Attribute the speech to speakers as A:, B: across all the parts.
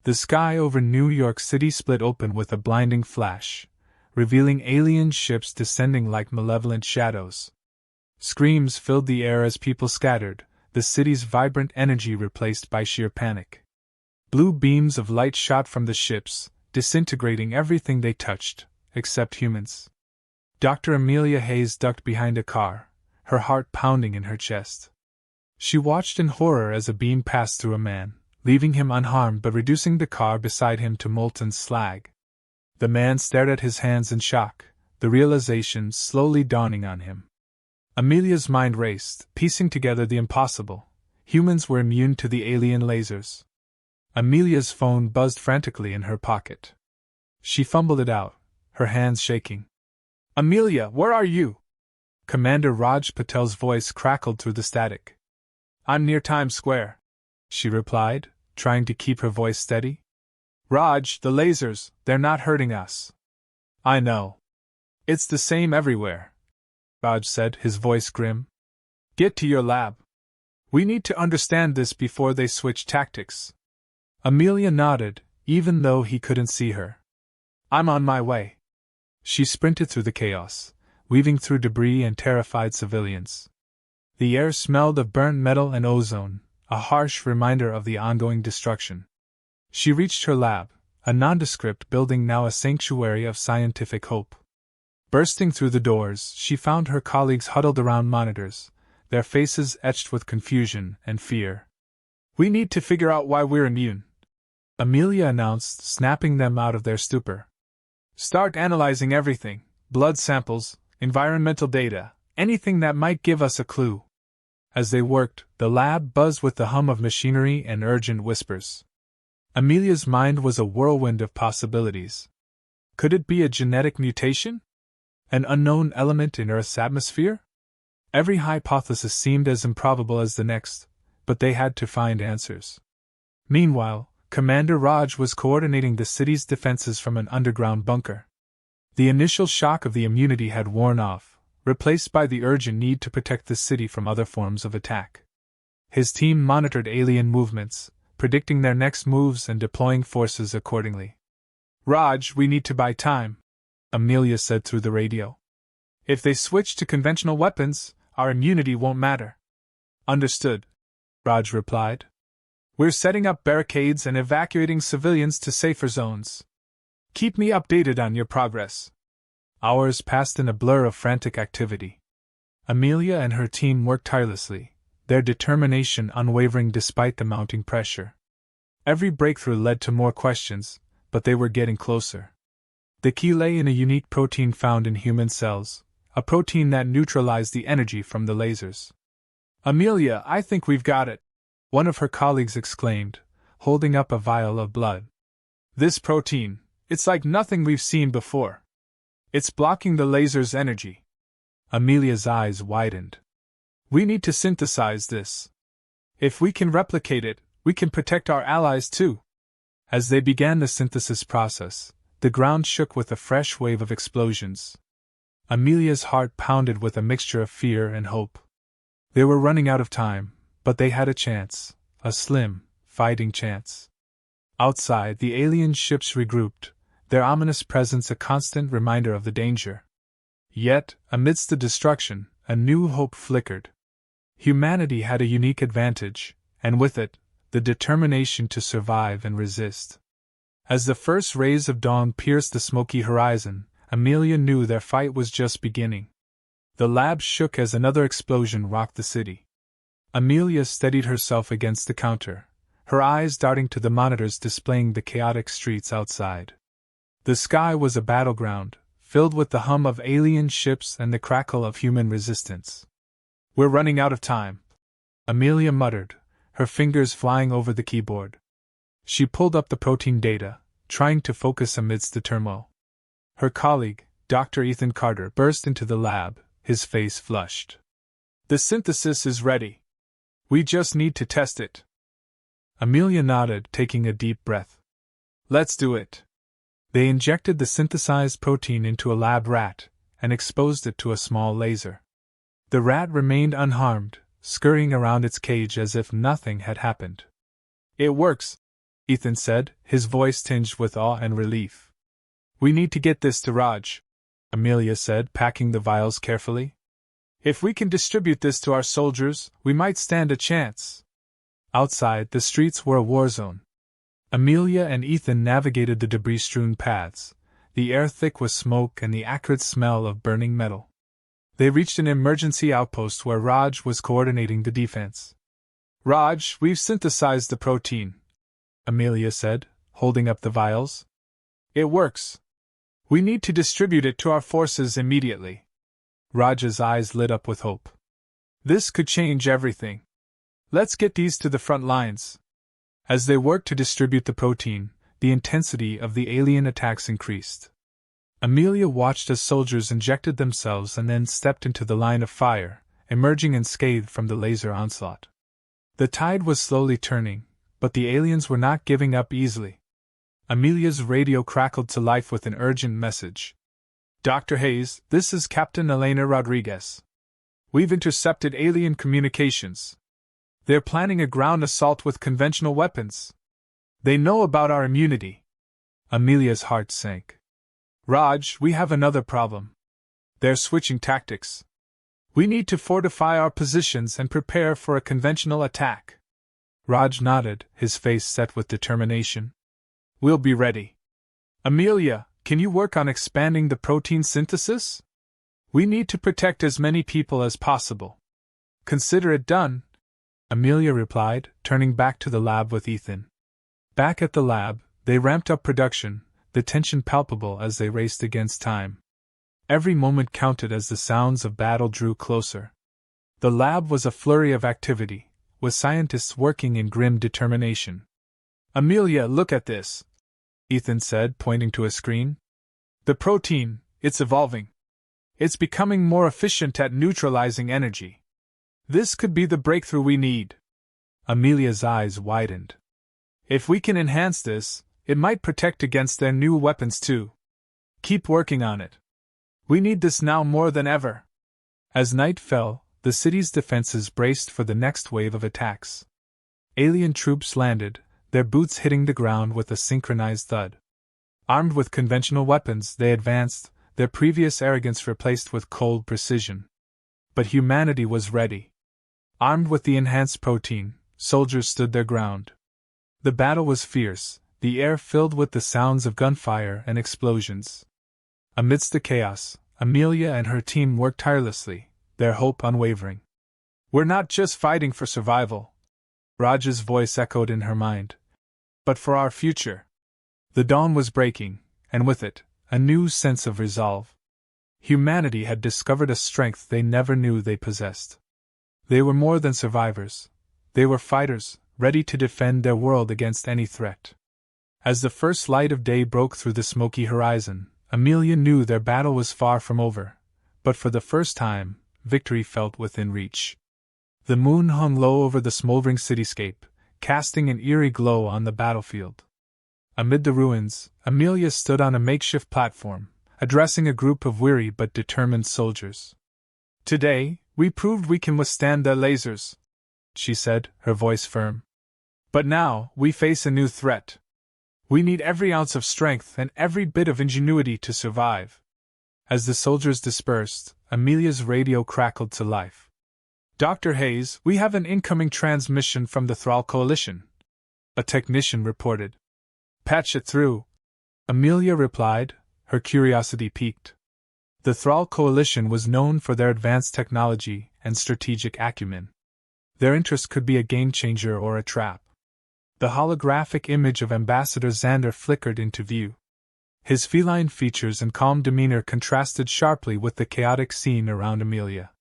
A: The sky over New York City split open with a blinding flash, revealing alien ships descending like malevolent shadows. Screams filled the air as people scattered, the city's vibrant energy replaced by sheer panic. Blue beams of light shot from the ships, disintegrating everything they touched, except humans. Dr. Amelia Hayes ducked behind a car, her heart pounding in her chest. She watched in horror as a beam passed through a man, leaving him unharmed but reducing the car beside him to molten slag. The man stared at his hands in shock, the realization slowly dawning on him. Amelia's mind raced, piecing together the impossible. Humans were immune to the alien lasers. Amelia's phone buzzed frantically in her pocket. She fumbled it out, her hands shaking. "Amelia, where are you?" Commander Raj Patel's voice crackled through the static. "I'm near Times Square," she replied, trying to keep her voice steady. "Raj, the lasers, they're not hurting us." "I know. It's the same everywhere," Raj said, his voice grim. "Get to your lab. We need to understand this before they switch tactics." Amelia nodded, even though he couldn't see her. "I'm on my way." She sprinted through the chaos, weaving through debris and terrified civilians. The air smelled of burnt metal and ozone, a harsh reminder of the ongoing destruction. She reached her lab, a nondescript building now a sanctuary of scientific hope. Bursting through the doors, she found her colleagues huddled around monitors, their faces etched with confusion and fear. "We need to figure out why we're immune," Amelia announced, snapping them out of their stupor. "Start analyzing everything: blood samples, environmental data, anything that might give us a clue." As they worked, the lab buzzed with the hum of machinery and urgent whispers. Amelia's mind was a whirlwind of possibilities. Could it be a genetic mutation? An unknown element in Earth's atmosphere? Every hypothesis seemed as improbable as the next, but they had to find answers. Meanwhile, Commander Raj was coordinating the city's defenses from an underground bunker. The initial shock of the immunity had worn off, replaced by the urgent need to protect the city from other forms of attack. His team monitored alien movements, predicting their next moves and deploying forces accordingly. "Raj, we need to buy time," Amelia said through the radio. "If they switch to conventional weapons, our immunity won't matter." "Understood," Raj replied. "We're setting up barricades and evacuating civilians to safer zones. Keep me updated on your progress." Hours passed in a blur of frantic activity. Amelia and her team worked tirelessly, their determination unwavering despite the mounting pressure. Every breakthrough led to more questions, but they were getting closer. The key lay in a unique protein found in human cells, a protein that neutralized the energy from the lasers. "Amelia, I think we've got it," one of her colleagues exclaimed, holding up a vial of blood. "This protein, it's like nothing we've seen before. It's blocking the laser's energy." Amelia's eyes widened. "We need to synthesize this. If we can replicate it, we can protect our allies too." As they began the synthesis process, the ground shook with a fresh wave of explosions. Amelia's heart pounded with a mixture of fear and hope. They were running out of time, but they had a chance, a slim, fighting chance. Outside, the alien ships regrouped, their ominous presence a constant reminder of the danger. Yet, amidst the destruction, a new hope flickered. Humanity had a unique advantage, and with it, the determination to survive and resist. As the first rays of dawn pierced the smoky horizon, Amelia knew their fight was just beginning. The lab shook as another explosion rocked the city. Amelia steadied herself against the counter, her eyes darting to the monitors displaying the chaotic streets outside. The sky was a battleground, filled with the hum of alien ships and the crackle of human resistance. "We're running out of time," Amelia muttered, her fingers flying over the keyboard. She pulled up the protein data, trying to focus amidst the turmoil. Her colleague, Dr. Ethan Carter, burst into the lab, his face flushed. "The synthesis is ready. We just need to test it." Amelia nodded, taking a deep breath. "Let's do it." They injected the synthesized protein into a lab rat and exposed it to a small laser. The rat remained unharmed, scurrying around its cage as if nothing had happened. "It works," Ethan said, his voice tinged with awe and relief. We need to get this to Raj, Amelia said, packing the vials carefully. If we can distribute this to our soldiers, we might stand a chance. Outside, the streets were a war zone. Amelia and Ethan navigated the debris-strewn paths, the air thick with smoke and the acrid smell of burning metal. They reached an emergency outpost where Raj was coordinating the defense. Raj, we've synthesized the protein, Amelia said, holding up the vials. It works. We need to distribute it to our forces immediately. Raj's eyes lit up with hope. This could change everything. Let's get these to the front lines. As they worked to distribute the protein, the intensity of the alien attacks increased. Amelia watched as soldiers injected themselves and then stepped into the line of fire, emerging unscathed from the laser onslaught. The tide was slowly turning, but the aliens were not giving up easily. Amelia's radio crackled to life with an urgent message. Dr. Hayes, this is Captain Elena Rodriguez. We've intercepted alien communications. They're planning a ground assault with conventional weapons. They know about our immunity. Amelia's heart sank. Raj, we have another problem. They're switching tactics. We need to fortify our positions and prepare for a conventional attack. Raj nodded, his face set with determination. We'll be ready. Amelia, can you work on expanding the protein synthesis? We need to protect as many people as possible. Consider it done, Amelia replied, turning back to the lab with Ethan. Back at the lab, they ramped up production, the tension palpable as they raced against time. Every moment counted as the sounds of battle drew closer. The lab was a flurry of activity, with scientists working in grim determination. Amelia, look at this, Ethan said, pointing to a screen. The protein, it's evolving. It's becoming more efficient at neutralizing energy. This could be the breakthrough we need. Amelia's eyes widened. If we can enhance this, it might protect against their new weapons too. Keep working on it. We need this now more than ever. As night fell, the city's defenses braced for the next wave of attacks. Alien troops landed, their boots hitting the ground with a synchronized thud. Armed with conventional weapons, they advanced, their previous arrogance replaced with cold precision. But humanity was ready. Armed with the enhanced protein, soldiers stood their ground. The battle was fierce, the air filled with the sounds of gunfire and explosions. Amidst the chaos, Amelia and her team worked tirelessly, their hope unwavering. We're not just fighting for survival, Raj's voice echoed in her mind, but for our future. The dawn was breaking, and with it, a new sense of resolve. Humanity had discovered a strength they never knew they possessed. They were more than survivors. They were fighters, ready to defend their world against any threat. As the first light of day broke through the smoky horizon, Amelia knew their battle was far from over, but for the first time, victory felt within reach. The moon hung low over the smoldering cityscape, casting an eerie glow on the battlefield. Amid the ruins, Amelia stood on a makeshift platform, addressing a group of weary but determined soldiers. Today, we proved we can withstand their lasers, she said, her voice firm. But now, we face a new threat. We need every ounce of strength and every bit of ingenuity to survive. As the soldiers dispersed, Amelia's radio crackled to life. Dr. Hayes, we have an incoming transmission from the Thrall Coalition, a technician reported. Patch it through, Amelia replied, her curiosity piqued. The Thrall Coalition was known for their advanced technology and strategic acumen. Their interest could be a game-changer or a trap. The holographic image of Ambassador Xander flickered into view. His feline features and calm demeanor contrasted sharply with the chaotic scene around Amelia.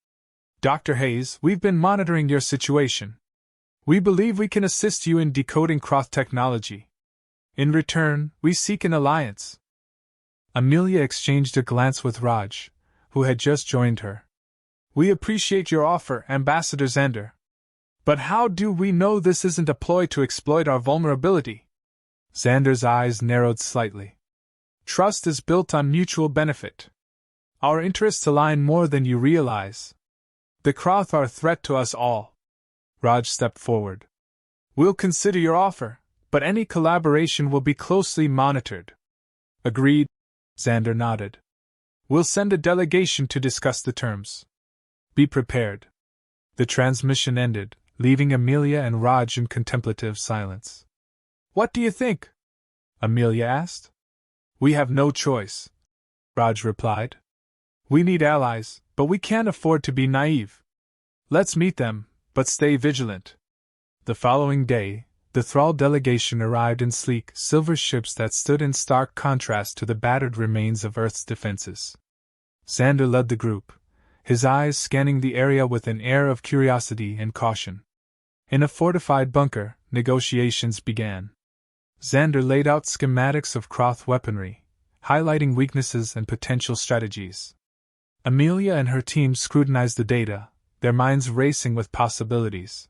A: Dr. Hayes, we've been monitoring your situation. We believe we can assist you in decoding Croth technology. In return, we seek an alliance. Amelia exchanged a glance with Raj, who had just joined her. We appreciate your offer, Ambassador Xander. But how do we know this isn't a ploy to exploit our vulnerability? Xander's eyes narrowed slightly. Trust is built on mutual benefit. Our interests align more than you realize. The Croth are a threat to us all. Raj stepped forward. We'll consider your offer, but any collaboration will be closely monitored. Agreed, Xander nodded. We'll send a delegation to discuss the terms. Be prepared. The transmission ended, leaving Amelia and Raj in contemplative silence. What do you think? Amelia asked. We have no choice, Raj replied. We need allies, but we can't afford to be naive. Let's meet them, but stay vigilant. The following day, the Thrall delegation arrived in sleek, silver ships that stood in stark contrast to the battered remains of Earth's defenses. Xander led the group, his eyes scanning the area with an air of curiosity and caution. In a fortified bunker, negotiations began. Xander laid out schematics of Kroth weaponry, highlighting weaknesses and potential strategies. Amelia and her team scrutinized the data, their minds racing with possibilities.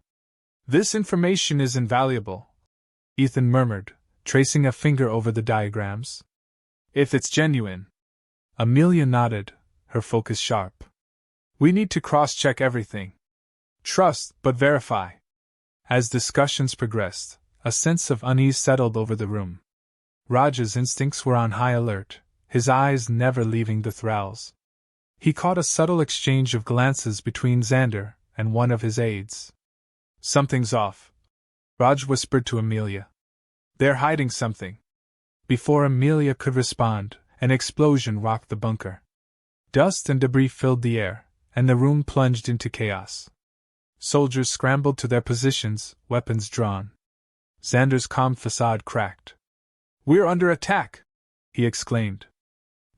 A: This information is invaluable, Ethan murmured, tracing a finger over the diagrams. If it's genuine. Amelia nodded, her focus sharp. We need to cross-check everything. Trust, but verify. As discussions progressed, a sense of unease settled over the room. Raj's instincts were on high alert, his eyes never leaving the Thralls. He caught a subtle exchange of glances between Xander and one of his aides. Something's off, Raj whispered to Amelia. They're hiding something. Before Amelia could respond, an explosion rocked the bunker. Dust and debris filled the air, and the room plunged into chaos. Soldiers scrambled to their positions, weapons drawn. Xander's calm facade cracked. We're under attack, he exclaimed.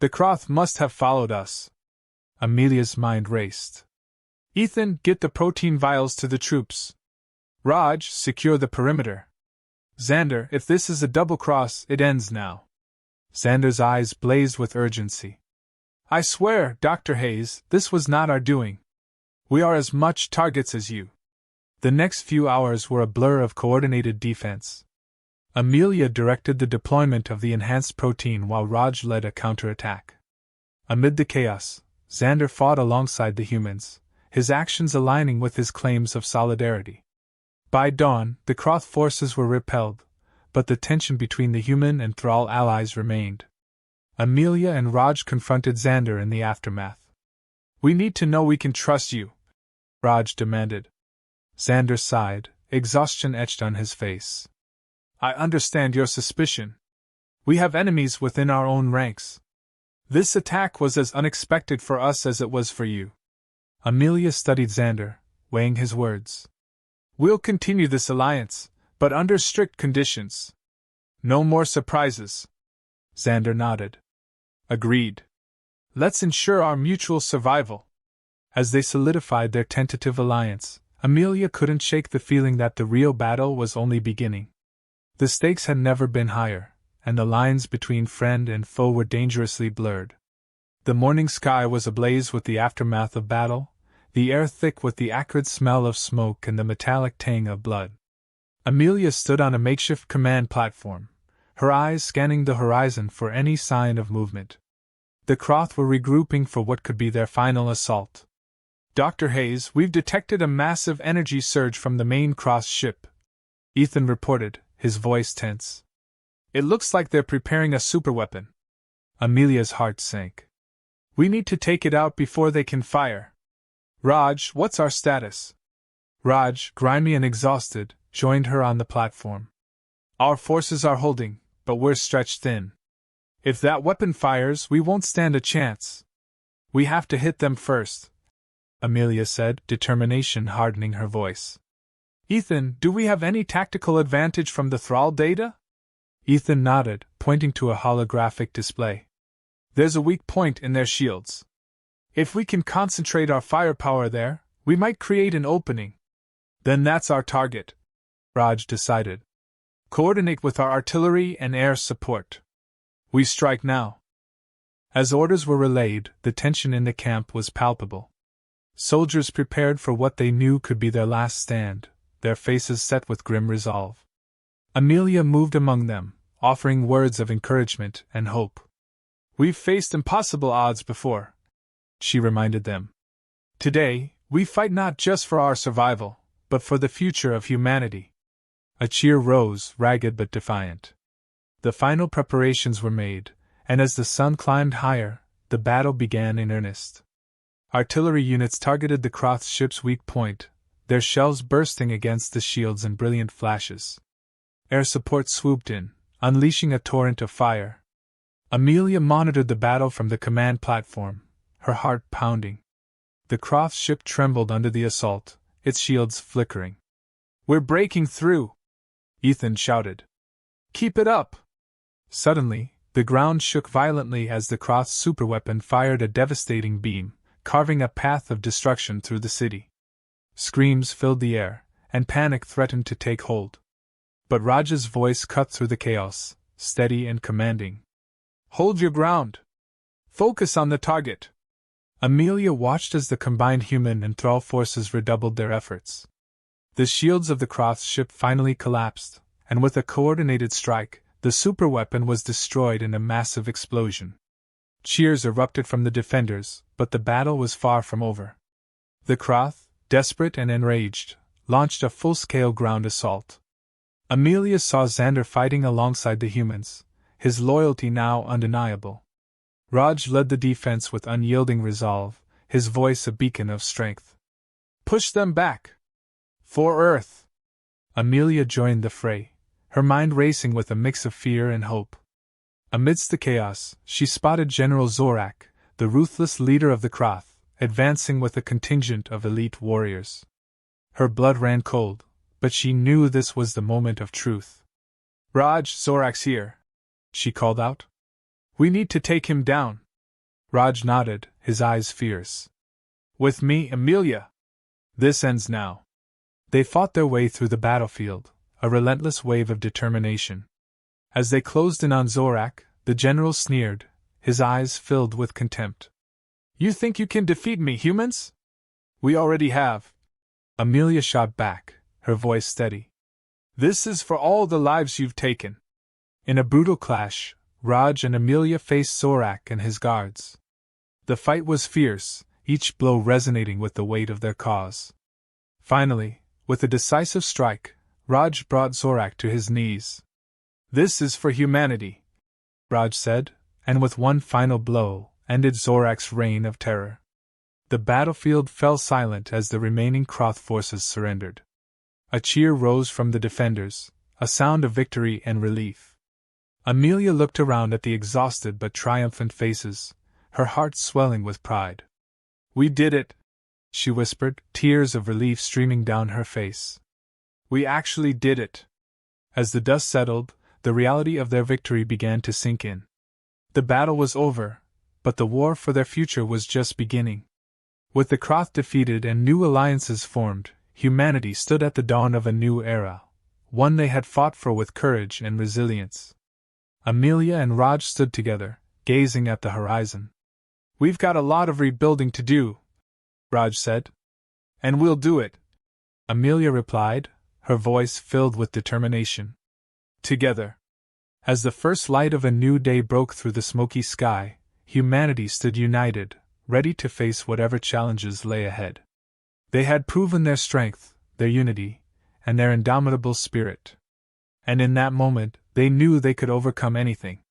A: The Kroth must have followed us. Amelia's mind raced. Ethan, get the protein vials to the troops. Raj, secure the perimeter. Xander, if this is a double cross, it ends now. Xander's eyes blazed with urgency. I swear, Dr. Hayes, this was not our doing. We are as much targets as you. The next few hours were a blur of coordinated defense. Amelia directed the deployment of the enhanced protein while Raj led a counterattack. Amid the chaos, Xander fought alongside the humans, his actions aligning with his claims of solidarity. By dawn, the Kroth forces were repelled, but the tension between the human and Thrall allies remained. Amelia and Raj confronted Xander in the aftermath. We need to know we can trust you, Raj demanded. Xander sighed, exhaustion etched on his face. I understand your suspicion. We have enemies within our own ranks. This attack was as unexpected for us as it was for you. Amelia studied Xander, weighing his words. We'll continue this alliance, but under strict conditions. No more surprises. Xander nodded. Agreed. Let's ensure our mutual survival. As they solidified their tentative alliance, Amelia couldn't shake the feeling that the real battle was only beginning. The stakes had never been higher, and the lines between friend and foe were dangerously blurred. The morning sky was ablaze with the aftermath of battle, the air thick with the acrid smell of smoke and the metallic tang of blood. Amelia stood on a makeshift command platform, her eyes scanning the horizon for any sign of movement. The Kroth were regrouping for what could be their final assault. Dr. Hayes, we've detected a massive energy surge from the main Kroth ship, Ethan reported, his voice tense. It looks like they're preparing a superweapon. Amelia's heart sank. We need to take it out before they can fire. Raj, what's our status? Raj, grimy and exhausted, joined her on the platform. Our forces are holding, but we're stretched thin. If that weapon fires, we won't stand a chance. We have to hit them first, Amelia said, determination hardening her voice. Ethan, do we have any tactical advantage from the Thrall data? Ethan nodded, pointing to a holographic display. There's a weak point in their shields. If we can concentrate our firepower there, we might create an opening. Then that's our target, Raj decided. Coordinate with our artillery and air support. We strike now. As orders were relayed, the tension in the camp was palpable. Soldiers prepared for what they knew could be their last stand, their faces set with grim resolve. Amelia moved among them, offering words of encouragement and hope. We've faced impossible odds before, she reminded them. Today, we fight not just for our survival, but for the future of humanity. A cheer rose, ragged but defiant. The final preparations were made, and as the sun climbed higher, the battle began in earnest. Artillery units targeted the Croth ship's weak point, their shells bursting against the shields in brilliant flashes. Air support swooped in, unleashing a torrent of fire. Amelia monitored the battle from the command platform, her heart pounding. The Croth ship trembled under the assault, its shields flickering. "We're breaking through!" Ethan shouted. "Keep it up!" Suddenly, the ground shook violently as the Croth superweapon fired a devastating beam, carving a path of destruction through the city. Screams filled the air, and panic threatened to take hold. But Raj's voice cut through the chaos, steady and commanding. "Hold your ground! Focus on the target!" Amelia watched as the combined human and Thrall forces redoubled their efforts. The shields of the Croth ship finally collapsed, and with a coordinated strike, the superweapon was destroyed in a massive explosion. Cheers erupted from the defenders, but the battle was far from over. The Croth, desperate and enraged, launched a full-scale ground assault. Amelia saw Xander fighting alongside the humans, his loyalty now undeniable. Raj led the defense with unyielding resolve, his voice a beacon of strength. "Push them back! For Earth!" Amelia joined the fray, her mind racing with a mix of fear and hope. Amidst the chaos, she spotted General Zorak, the ruthless leader of the Croth, advancing with a contingent of elite warriors. Her blood ran cold, but she knew this was the moment of truth. "Raj, Zorak's here," she called out. "We need to take him down." Raj nodded, his eyes fierce. "With me, Amelia. This ends now." They fought their way through the battlefield, a relentless wave of determination. As they closed in on Zorak, the general sneered, his eyes filled with contempt. "You think you can defeat me, humans? We already have." Amelia shot back, her voice steady. "This is for all the lives you've taken." In a brutal clash, Raj and Amelia faced Zorak and his guards. The fight was fierce, each blow resonating with the weight of their cause. Finally, with a decisive strike, Raj brought Zorak to his knees. "This is for humanity," Raj said, and with one final blow, ended Zorak's reign of terror. The battlefield fell silent as the remaining Croth forces surrendered. A cheer rose from the defenders, a sound of victory and relief. Amelia looked around at the exhausted but triumphant faces, her heart swelling with pride. "We did it," she whispered, tears of relief streaming down her face. "We actually did it." As the dust settled, the reality of their victory began to sink in. The battle was over, but the war for their future was just beginning. With the Croth defeated and new alliances formed, humanity stood at the dawn of a new era, one they had fought for with courage and resilience. Amelia and Raj stood together, gazing at the horizon. "We've got a lot of rebuilding to do," Raj said. "And we'll do it," Amelia replied, her voice filled with determination. Together. As the first light of a new day broke through the smoky sky, humanity stood united, ready to face whatever challenges lay ahead. They had proven their strength, their unity, and their indomitable spirit. And in that moment, they knew they could overcome anything.